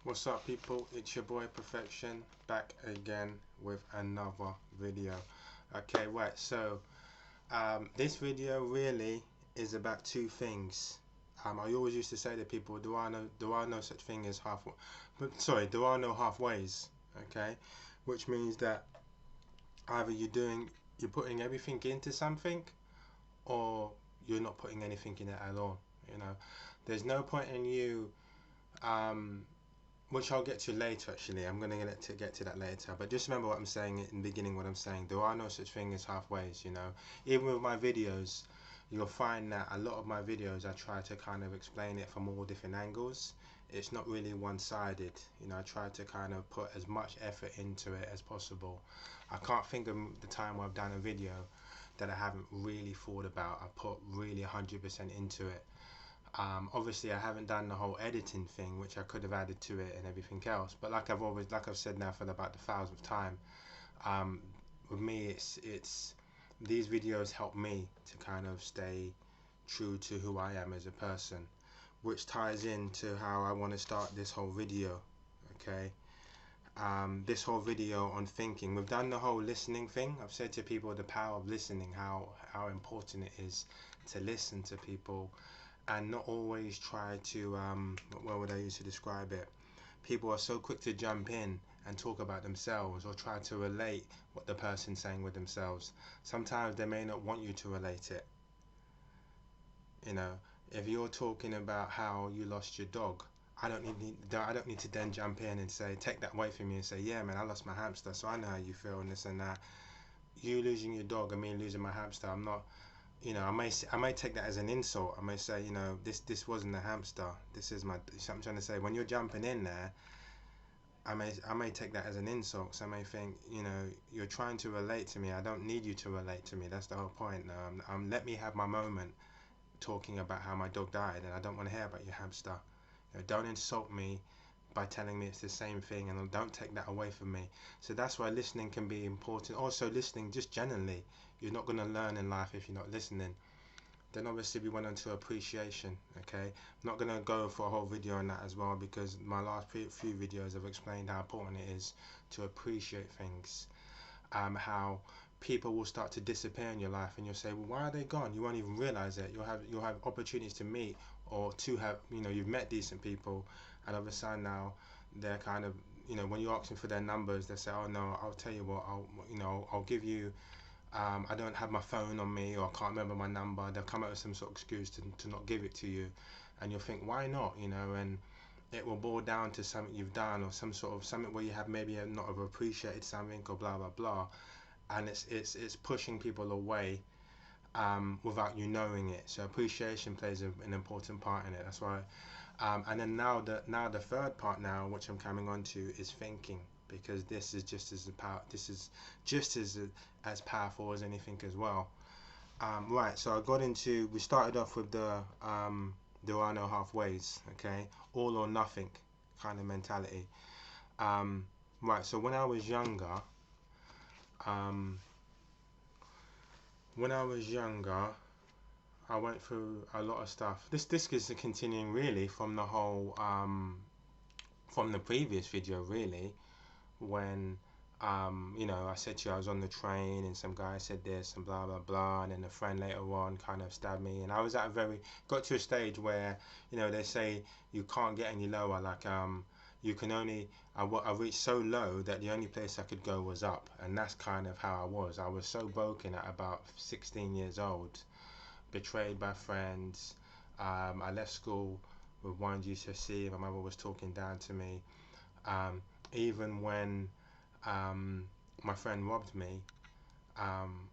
What's up, people? It's your boy Perfection, back again with another video. Okay, right, so this video really is about two things. I always used to say to people, there are no such thing as there are no halfways. Okay, which means that either you're putting everything into something, or you're not putting anything in it at all. You know, there's no point in you um, which I'll get to later. Actually, I'm going to get to that later, but just remember what I'm saying in the beginning. What I'm saying, there are no such thing as halfways. You know, even with my videos, you'll find that a lot of my videos I try to kind of explain it from all different angles. It's not really one-sided. You know, I try to kind of put as much effort into it as possible. I can't think of the time where I've done a video that I haven't really thought about. I put really 100% into it. Obviously, I haven't done the whole editing thing, which I could have added to it and everything else. But like I've said now for about the thousandth time, um, with me, it's these videos help me to kind of stay true to who I am as a person, which ties into how I want to start this whole video. Okay, this whole video on thinking. We've done the whole listening thing. I've said to people the power of listening, how important it is to listen to people and not always try to what would I use to describe it? People are so quick to jump in and talk about themselves or try to relate what the person's saying with themselves. Sometimes they may not want you to relate it. You know, if you're talking about how you lost your dog, I don't need to then jump in and say, take that away from you and say, yeah man, I lost my hamster, so I know how you feel and this and that. You losing your dog and me losing my hamster, I'm not, you know, I may take that as an insult. I may say, you know, this wasn't a hamster. This is my. So I'm trying to say, when you're jumping in there, I may take that as an insult. So I may think, you know, you're trying to relate to me. I don't need you to relate to me. That's the whole point. Let me have my moment talking about how my dog died, and I don't want to hear about your hamster. You know, don't insult me by telling me it's the same thing, and don't take that away from me. So that's why listening can be important. Also, listening just generally. You're not going to learn in life if you're not listening. Then obviously we went on to appreciation. Okay, I'm not going to go for a whole video on that as well, because my last few videos have explained how important it is to appreciate things. How people will start to disappear in your life and you'll say, well, why are they gone? You won't even realize it. You'll have opportunities to meet, or to have, you know, you've met decent people, and all of a sudden now they're kind of, you know, when you're asking for their numbers, they say, oh no, I'll tell you what, I'll give you, I don't have my phone on me, or I can't remember my number. They'll come up with some sort of excuse to not give it to you, and you'll think, why not, you know? And it will boil down to something you've done, or some sort of something where you have maybe not have appreciated something, or blah blah blah, and it's pushing people away, without you knowing it. So appreciation plays an important part in it. That's why. And then now the third part now, which I'm coming on to, is thinking, because this is just as as powerful as anything as well. Right. So we started off with there are no halfways. Okay, all or nothing kind of mentality. Right. So um, when I was younger, I went through a lot of stuff. This is continuing really from the whole from the previous video really, when you know, I said to you I was on the train and some guy said this and blah blah blah, and then a friend later on kind of stabbed me, and I was got to a stage where, you know, they say you can't get any lower, like you can only, I reached so low that the only place I could go was up, and that's kind of how I was so broken at about 16 years old, betrayed by friends. I left school with one GCSE. My mother was talking down to me. Even when my friend robbed me, um,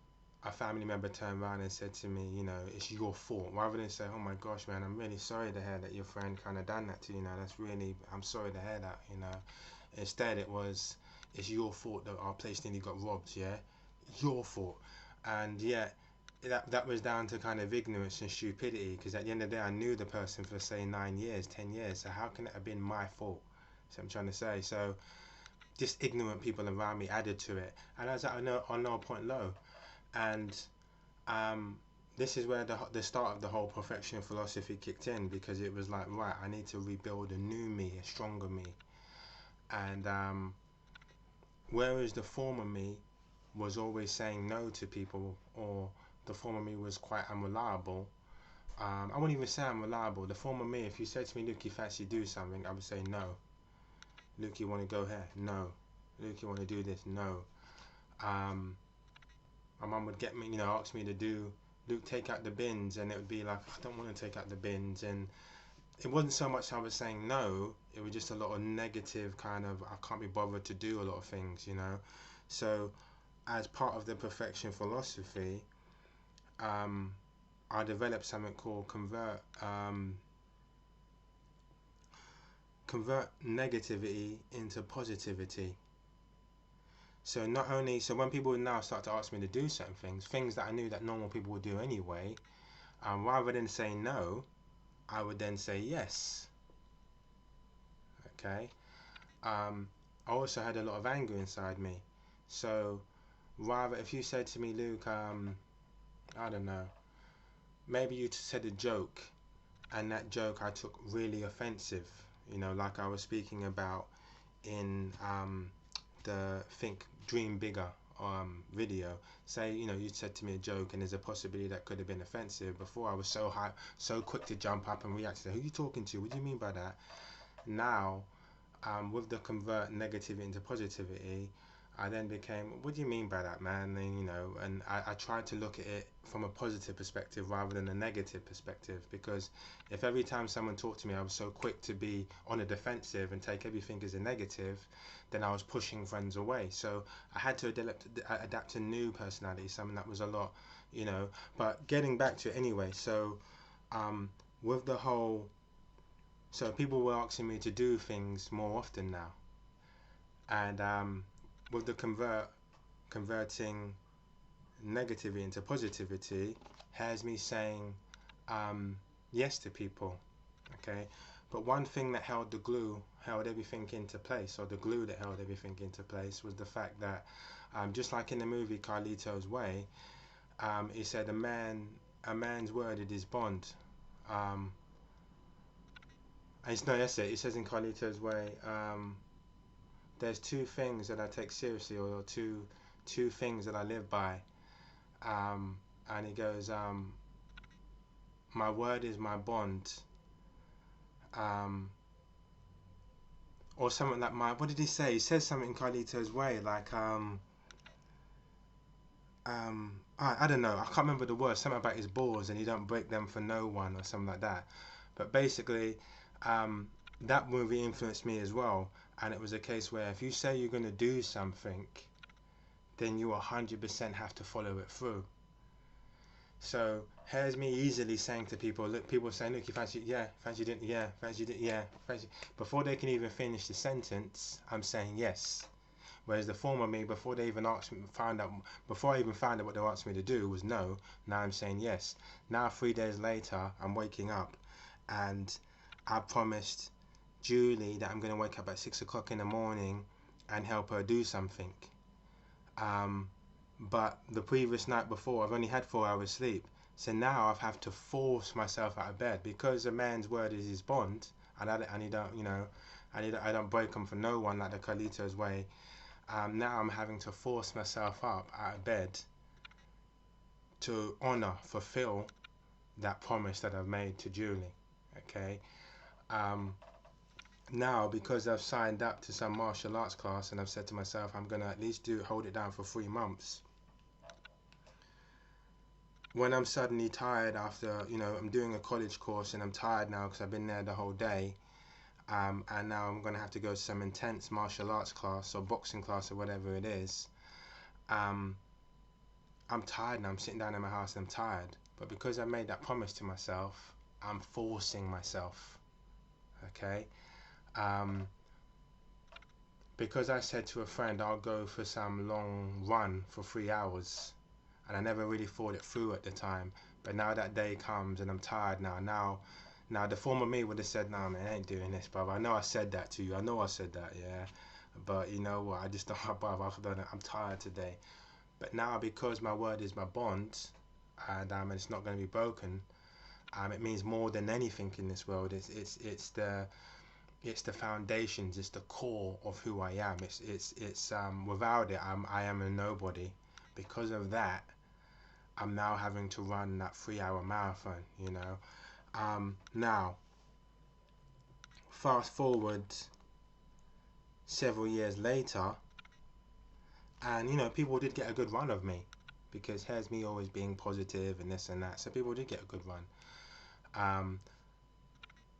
a family member turned around and said to me, you know, it's your fault. Rather than say, oh my gosh, man, I'm really sorry to hear that your friend kind of done that to you. You know, I'm sorry to hear that. You know, instead it was, it's your fault that our place nearly got robbed. Yeah, your fault. And yet, that was down to kind of ignorance and stupidity, because at the end of the day I knew the person for say 9 years, 10 years, so how can it have been my fault? So I'm trying to say, so just ignorant people around me added to it, and I was at no point low. And um, this is where the start of the whole perfection philosophy kicked in, because it was like, right, I need to rebuild a new me, a stronger me. And whereas the former me was always saying no to people, or the former me was quite unreliable. I wouldn't even say unreliable. The former me, if you said to me, Luke, you fancy do something, I would say no. Luke, you want to go here? No. Luke, you want to do this? No. My mum would get me, ask me to do, Luke, take out the bins, and it would be like, I don't want to take out the bins. And it wasn't so much I was saying no, it was just a lot of negative kind of, I can't be bothered to do a lot of things, So as part of the perfection philosophy, I developed something called convert negativity into positivity. So not only, so when people now start to ask me to do certain things that I knew that normal people would do anyway, rather than say no, I would then say yes. Okay. I also had a lot of anger inside me. So rather, if you said to me, Luke, I don't know, maybe you said a joke, and that joke I took really offensive, like I was speaking about in the Think Dream Bigger video. Say, you said to me a joke and there's a possibility that could have been offensive. Before I was so quick to jump up and react to that. Who are you talking to? What do you mean by that? Now, with the convert negativity into positivity, I then became, what do you mean by that, man? And I tried to look at it from a positive perspective rather than a negative perspective, because if every time someone talked to me I was so quick to be on the defensive and take everything as a negative, then I was pushing friends away. So I had to adapt a new personality, something that was a lot, but getting back to it anyway. So with the whole, so people were asking me to do things more often now, and with the converting negativity into positivity, has me saying yes to people. Okay, but one thing that held everything into place, or the glue that held everything into place, was the fact that just like in the movie Carlitos Way, he said a man's word is his bond. That's it. It says in Carlitos Way, there's two things that I take seriously, or two things that I live by. And he goes, my word is my bond. Or something like what did he say? He says something in Carlitos Way, like, I don't know, I can't remember the words, something about his balls and he don't break them for no one, or something like that. But basically, that movie influenced me as well. And it was a case where if you say you're going to do something, then you 100% have to follow it through. So here's me easily saying to people, look, people saying, look, you fancy, yeah, fancy didn't, yeah, fancy didn't, yeah, fancy. Before they can even finish the sentence, I'm saying yes. Whereas the former me, before they even before I even found out what they asked me to do was no, now I'm saying yes. Now 3 days later, I'm waking up, and I promised Julie that I'm going to wake up at 6 o'clock in the morning and help her do something. But the previous night before, I've only had 4 hours sleep. So now I've had to force myself out of bed, because a man's word is his bond, and I don't break them for no one, like the Carlitos Way. Now I'm having to force myself up out of bed to fulfill that promise that I've made to Julie. Okay. Now, because I've signed up to some martial arts class and I've said to myself I'm gonna at least hold it down for 3 months, when I'm suddenly tired after, I'm doing a college course and I'm tired now because I've been there the whole day, and now I'm going to have to go to some intense martial arts class or boxing class or whatever it is, I'm tired now. I'm sitting down in my house and I'm tired. But because I made that promise to myself, I'm forcing myself. Okay? Because I said to a friend I'll go for some long run for 3 hours, and I never really thought it through at the time. But now that day comes and I'm tired now. Now the former me would have said, "Nah, man, I ain't doing this, brother. I know I said that to you. I know I said that, yeah. But you know what? I just don't, brother. I'm tired today." But now, because my word is my bond, and it's not going to be broken, it means more than anything in this world. It's it's the foundations, it's the core of who I am. It's without it, I am a nobody. Because of that, I'm now having to run that 3-hour marathon, you know. Now, fast forward several years later, and you know, people did get a good run of me, because here's me always being positive and this and that, so people did get a good run.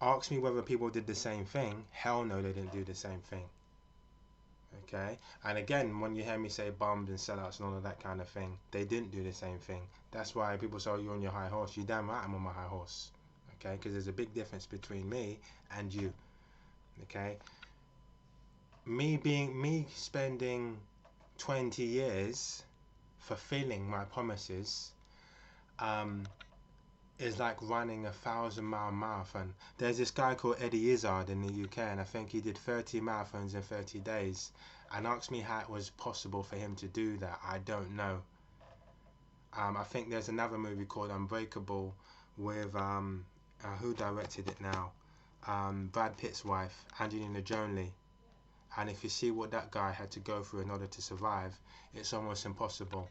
Ask me whether people did the same thing. Hell no, they didn't do the same thing. Okay, and again, when you hear me say bums and sellouts and all of that kind of thing, they didn't do the same thing. That's why people say, oh, you're on your high horse. You damn right I'm on my high horse. Okay, because there's a big difference between me and you. Okay, me spending 20 years fulfilling my promises is like running a 1,000-mile marathon. There's this guy called Eddie Izzard in the UK, and I think he did 30 marathons in 30 days. And asked me how it was possible for him to do that. I don't know. I think there's another movie called Unbreakable with who directed it now? Brad Pitt's wife, Angelina Jolie. And if you see what that guy had to go through in order to survive, it's almost impossible.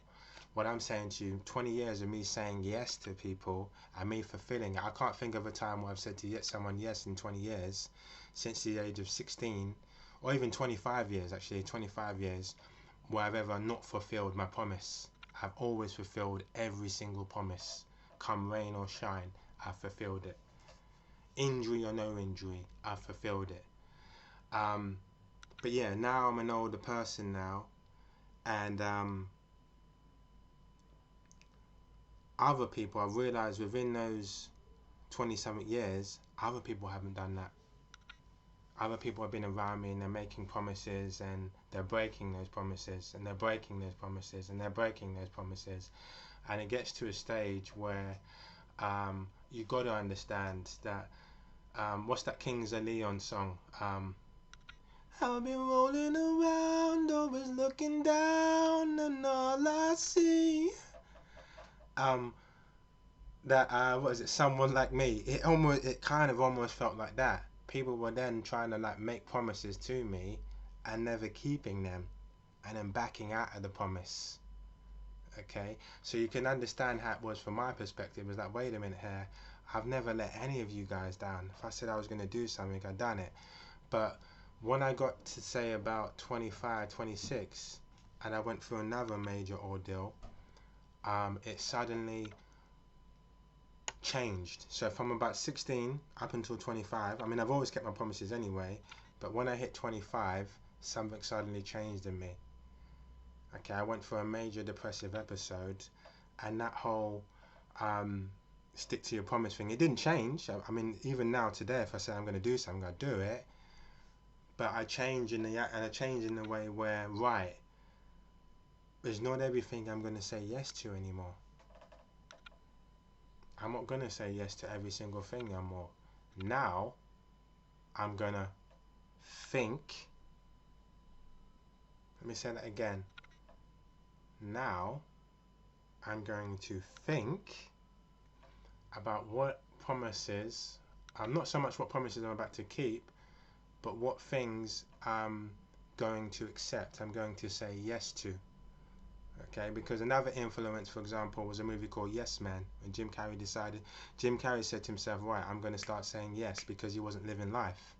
What I'm saying to you, 20 years of me saying yes to people and me fulfilling it. I can't think of a time where I've said to someone yes in 20 years, since the age of 16, or even 25 years, actually, 25 years, where I've ever not fulfilled my promise. I've always fulfilled every single promise. Come rain or shine, I've fulfilled it. Injury or no injury, I've fulfilled it. But yeah, now I'm an older person now, and other people, I've realised within those 20-something years, other people haven't done that. Other people have been around me and they're making promises and they're breaking those promises and they're breaking those promises and they're breaking those promises. And it gets to a stage where you've got to understand that, what's that Kings of Leon song? I've been rolling around, always looking down, and all I see. What is it? Someone Like Me. It kind of almost felt like that. People were then trying to like make promises to me, and never keeping them, and then backing out of the promise. Okay, so you can understand how it was from my perspective. It was like, wait a minute here, I've never let any of you guys down. If I said I was going to do something, I'd done it. But when I got to say about 25, 26, and I went through another major ordeal, it suddenly changed. So from about 16 up until 25, I mean, I've always kept my promises anyway, but when I hit 25, something suddenly changed in me. Okay, I went through a major depressive episode, and that whole stick to your promise thing, it didn't change. I mean, even now today, if I say I'm going to do something, I do it. But I change in the way where, right, there's not everything I'm going to say yes to anymore. I'm not going to say yes to every single thing anymore. Now, I'm going to think. Let me say that again. Now, I'm going to think about what promises, not so much what promises I'm about to keep, but what things I'm going to accept, I'm going to say yes to. Okay, because another influence, for example, was a movie called Yes Man, when Jim Carrey said to himself, right, I'm going to start saying yes, because he wasn't living life.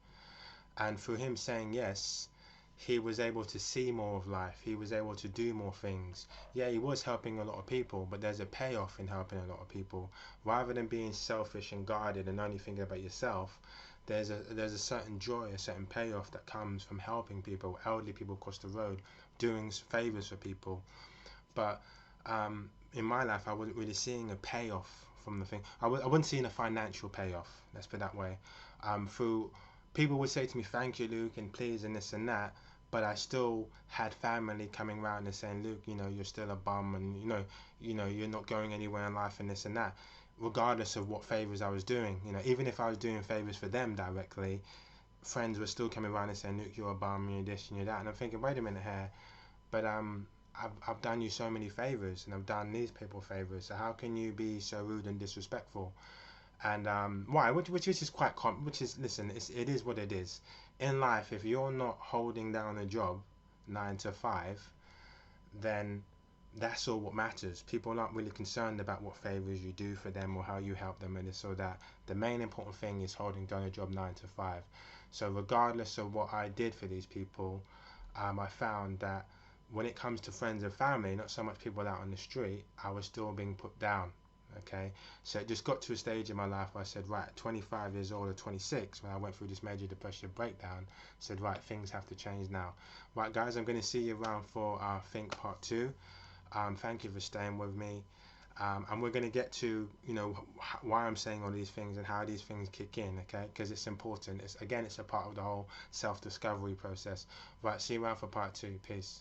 And through him saying yes, he was able to see more of life. He was able to do more things. Yeah, he was helping a lot of people, but there's a payoff in helping a lot of people. Rather than being selfish and guarded and only thinking about yourself, there's a certain joy, a certain payoff that comes from helping people, elderly people across the road, doing favors for people. But in my life, I wasn't really seeing a payoff from the thing. I wasn't seeing a financial payoff, let's put it that way. Through people would say to me, thank you, Luke, and please, and this and that, but I still had family coming around and saying, Luke, you know, you're still a bum, and you know, you're not going anywhere in life, and this and that, regardless of what favors I was doing. You know, even if I was doing favors for them directly, friends were still coming around and saying, Luke, you're a bum, you're this and you're that, and I'm thinking, wait a minute here, but I've done you so many favors, and I've done these people favors, so how can you be so rude and disrespectful? And why? Which is quite common. Which is, listen, it is what it is. In life, if you're not holding down a job 9 to 5, then that's all what matters. People aren't really concerned about what favors you do for them or how you help them and this or that. The main important thing is holding down a job 9 to 5. So regardless of what I did for these people, I found that when it comes to friends and family, not so much people out on the street, I was still being put down. Okay, so it just got to a stage in my life where I said, right, 25 years old or 26, when I went through this major depressive breakdown, said, right, things have to change now. Right, guys, I'm going to see you around for Think Part 2. Thank you for staying with me. And we're going to get to, why I'm saying all these things and how these things kick in, okay? Because it's important. It's a part of the whole self-discovery process. Right, see you around for Part 2. Peace.